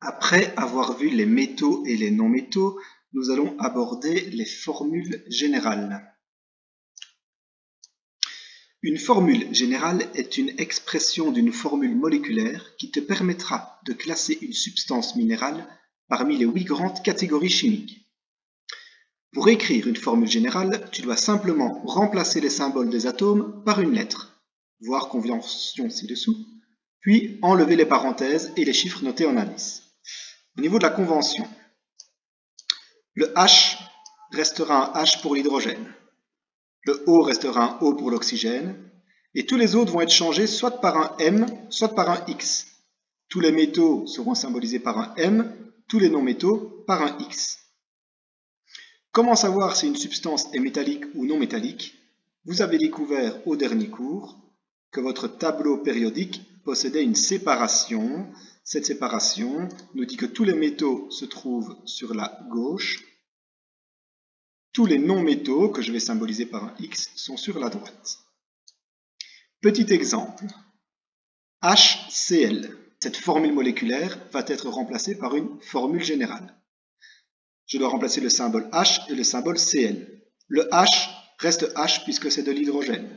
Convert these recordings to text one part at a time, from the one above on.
Après avoir vu les métaux et les non-métaux, nous allons aborder les formules générales. Une formule générale est une expression d'une formule moléculaire qui te permettra de classer une substance minérale parmi les 8 grandes catégories chimiques. Pour écrire une formule générale, tu dois simplement remplacer les symboles des atomes par une lettre, voir convention ci-dessous, puis enlever les parenthèses et les chiffres notés en indice. Au niveau de la convention, le H restera un H pour l'hydrogène, le O restera un O pour l'oxygène, et tous les autres vont être changés soit par un M, soit par un X. Tous les métaux seront symbolisés par un M, tous les non-métaux par un X. Comment savoir si une substance est métallique ou non métallique? Vous avez découvert au dernier cours que votre tableau périodique possédait une séparation. Cette séparation nous dit que tous les métaux se trouvent sur la gauche, tous les non-métaux, que je vais symboliser par un X, sont sur la droite. Petit exemple, HCl. Cette formule moléculaire va être remplacée par une formule générale. Je dois remplacer le symbole H et le symbole Cl. Le H reste H puisque c'est de l'hydrogène.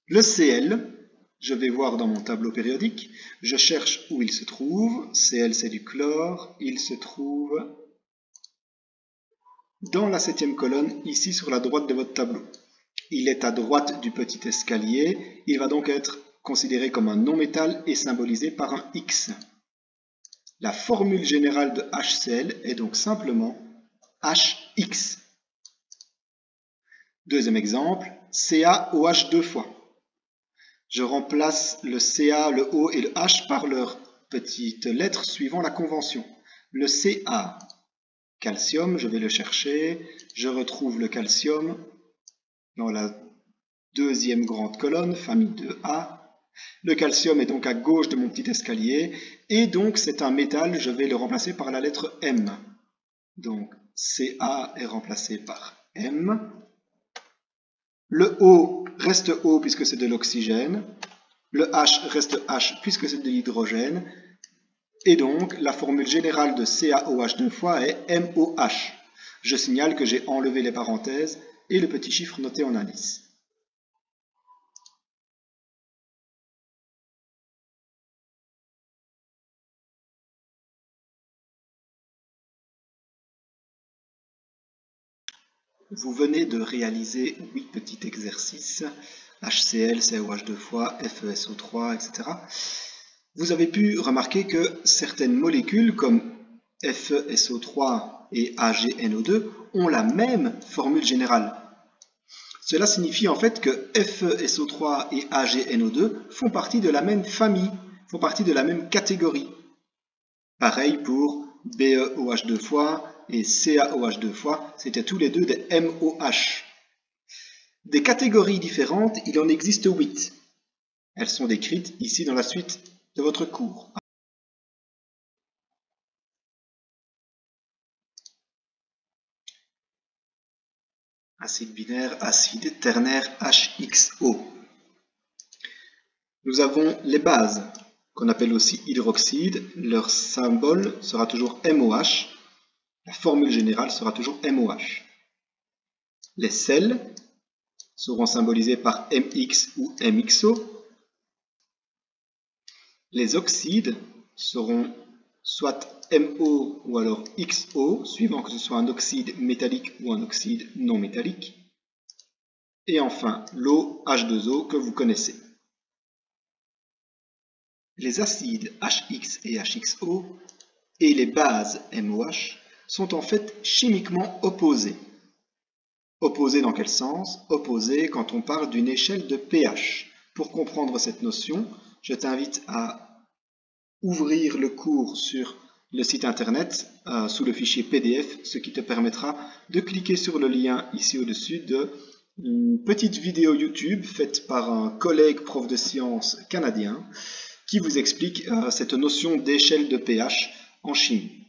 Le Cl, je vais voir dans mon tableau périodique, je cherche où il se trouve. Cl c'est du chlore, il se trouve dans la 7e colonne, ici sur la droite de votre tableau. Il est à droite du petit escalier, il va donc être considéré comme un non-métal et symbolisé par un X. La formule générale de HCl est donc simplement HX. Deuxième exemple, CaOH deux fois. Je remplace le Ca, le O et le H par leurs petites lettres suivant la convention. Le Ca, calcium, je vais le chercher, je retrouve le calcium dans la 2e grande colonne, famille 2A. Le calcium est donc à gauche de mon petit escalier, et donc c'est un métal, je vais le remplacer par la lettre M. Donc Ca est remplacé par M. Le O reste O puisque c'est de l'oxygène. Le H reste H puisque c'est de l'hydrogène. Et donc la formule générale de CaOH deux fois est MOH. Je signale que j'ai enlevé les parenthèses et le petit chiffre noté en indice. Vous venez de réaliser 8 petits exercices, HCl, CaOH deux fois, FeSO3, etc. Vous avez pu remarquer que certaines molécules comme FeSO3 et AgNO2 ont la même formule générale. Cela signifie en fait que FeSO3 et AgNO2 font partie de la même famille, font partie de la même catégorie. Pareil pour BeOH deux fois et CaOH deux fois, c'était tous les deux des MOH. Des catégories différentes, il en existe 8. Elles sont décrites ici dans la suite de votre cours. Acide binaire, acide ternaire HXO. Nous avons les bases, qu'on appelle aussi hydroxyde. Leur symbole sera toujours MOH. La formule générale sera toujours MOH. Les sels seront symbolisés par MX ou MXO. Les oxydes seront soit MO ou alors XO, suivant que ce soit un oxyde métallique ou un oxyde non métallique. Et enfin, l'eau H2O que vous connaissez. Les acides HX et HXO et les bases MOH sont en fait chimiquement opposés. Opposés dans quel sens? Opposés quand on parle d'une échelle de pH. Pour comprendre cette notion, je t'invite à ouvrir le cours sur le site internet sous le fichier PDF, ce qui te permettra de cliquer sur le lien ici au-dessus d'une petite vidéo YouTube faite par un collègue prof de sciences canadien qui vous explique cette notion d'échelle de pH en chimie.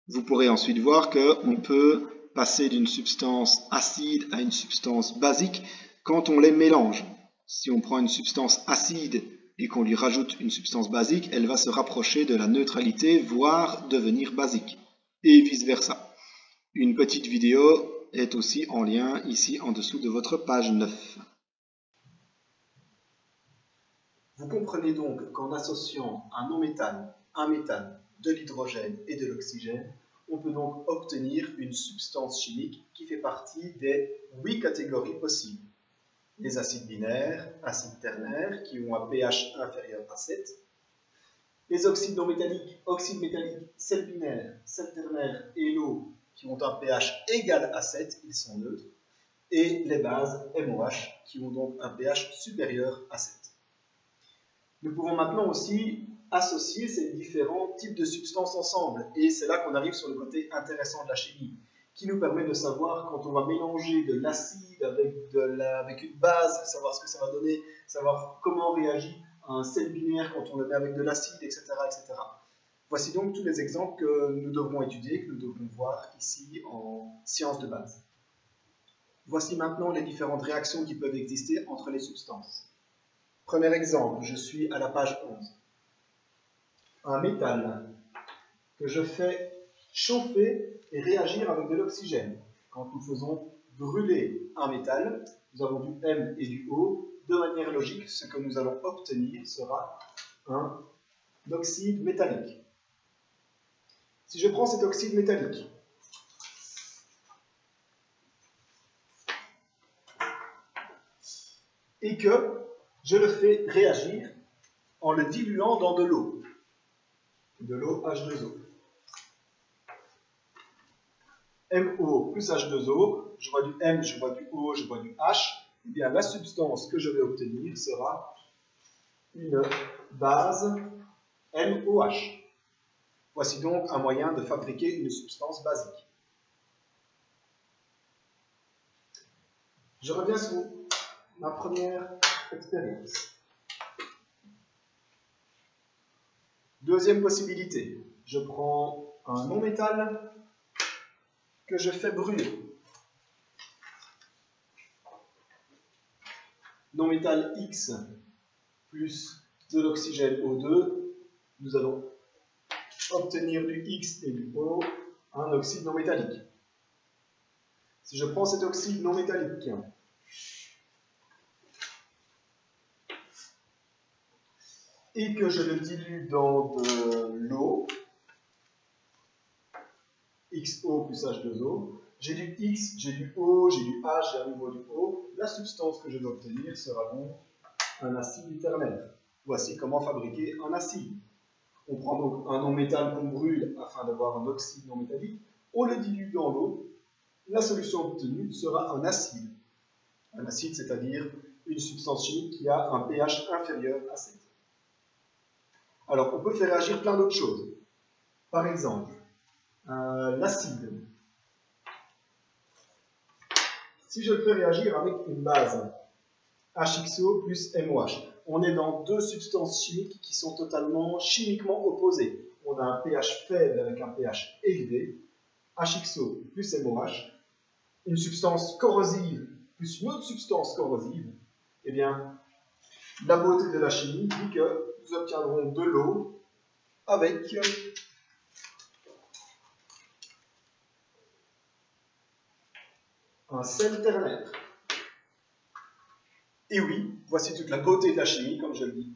Vous pourrez ensuite voir qu'on peut passer d'une substance acide à une substance basique quand on les mélange. Si on prend une substance acide et qu'on lui rajoute une substance basique, elle va se rapprocher de la neutralité, voire devenir basique, et vice-versa. Une petite vidéo est aussi en lien ici en dessous de votre page 9. Vous comprenez donc qu'en associant un non-métal, un métal, de l'hydrogène et de l'oxygène, on peut donc obtenir une substance chimique qui fait partie des 8 catégories possibles. Les acides binaires, acides ternaires qui ont un pH inférieur à 7, les oxydes non métalliques, oxydes métalliques, sels binaires, sels ternaires et l'eau qui ont un pH égal à 7, ils sont neutres, et les bases MOH qui ont donc un pH supérieur à 7. Nous pouvons maintenant aussi associer ces différents types de substances ensemble, et c'est là qu'on arrive sur le côté intéressant de la chimie, qui nous permet de savoir quand on va mélanger de l'acide avec une base, savoir ce que ça va donner, savoir comment on réagit à un sel binaire quand on le met avec de l'acide, etc., etc. Voici donc tous les exemples que nous devrons étudier, que nous devrons voir ici en sciences de base. Voici maintenant les différentes réactions qui peuvent exister entre les substances. Premier exemple, je suis à la page 11. Un métal que je fais chauffer et réagir avec de l'oxygène. Quand nous faisons brûler un métal, nous avons du M et du O. De manière logique, ce que nous allons obtenir sera un oxyde métallique. Si je prends cet oxyde métallique, et que je le fais réagir en le diluant dans de l'eau H2O. MO plus H2O, je vois du M, je vois du O, je vois du H, et bien la substance que je vais obtenir sera une base MOH. Voici donc un moyen de fabriquer une substance basique. Je reviens sur ma première expérience. Deuxième possibilité, je prends un non-métal que je fais brûler. Non-métal X plus de l'oxygène O2, nous allons obtenir du X et du O, un oxyde non métallique. Si je prends cet oxyde non métallique et que je le dilue dans de l'eau, XO plus H2O, j'ai du X, j'ai du O, j'ai du H, j'ai à nouveau du O. La substance que je vais obtenir sera donc un acide ternaire. Voici comment fabriquer un acide. On prend donc un non-métal qu'on brûle afin d'avoir un oxyde non métallique, on le dilue dans l'eau, la solution obtenue sera un acide. Un acide, c'est-à-dire une substance chimique qui a un pH inférieur à 7. Alors, on peut faire réagir plein d'autres choses. Par exemple, l'acide. Si je le fais réagir avec une base HXO plus MOH, on est dans deux substances chimiques qui sont totalement chimiquement opposées. On a un pH faible avec un pH élevé, HXO plus MOH, une substance corrosive plus une autre substance corrosive. Eh bien, la beauté de la chimie dit que nous obtiendrons de l'eau avec un sel ternaire. Et oui, voici toute la beauté de la chimie, comme je le dis.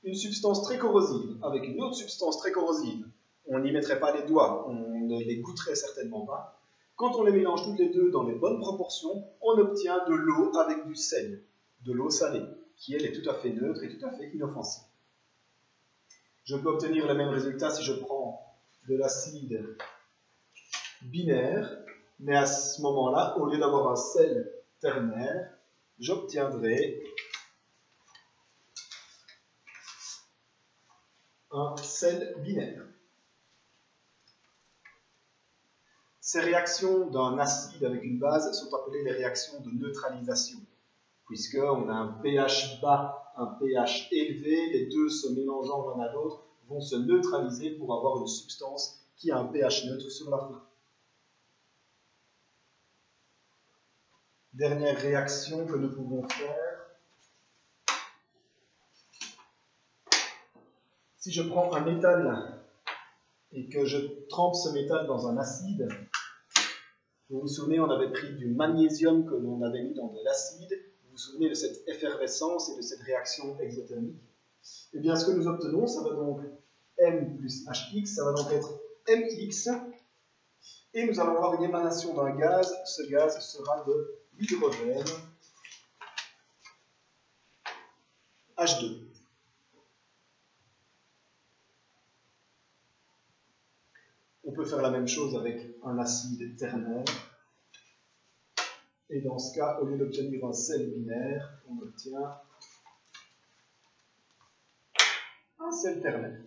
Une substance très corrosive avec une autre substance très corrosive, on n'y mettrait pas les doigts, on ne les goûterait certainement pas. Quand on les mélange toutes les deux dans les bonnes proportions, on obtient de l'eau avec du sel, de l'eau salée, qui elle est tout à fait neutre et tout à fait inoffensive. Je peux obtenir le même résultat si je prends de l'acide binaire, mais à ce moment-là, au lieu d'avoir un sel ternaire, j'obtiendrai un sel binaire. Ces réactions d'un acide avec une base sont appelées les réactions de neutralisation, puisqu'on a un pH bas, un pH élevé, les deux se mélangeant l'un à l'autre vont se neutraliser pour avoir une substance qui a un pH neutre sur la fin. Dernière réaction que nous pouvons faire, Si je prends un métal et que je trempe ce métal dans un acide, vous vous souvenez, on avait pris du magnésium que l'on avait mis dans de l'acide. Vous vous souvenez de cette effervescence et de cette réaction exothermique? Eh bien, ce que nous obtenons, ça va donc M plus HX, ça va donc être MX. Et nous allons avoir une émanation d'un gaz. Ce gaz sera de l'hydrogène H2. On peut faire la même chose avec un acide ternaire. Et dans ce cas, au lieu d'obtenir un sel binaire, on obtient un sel ternaire.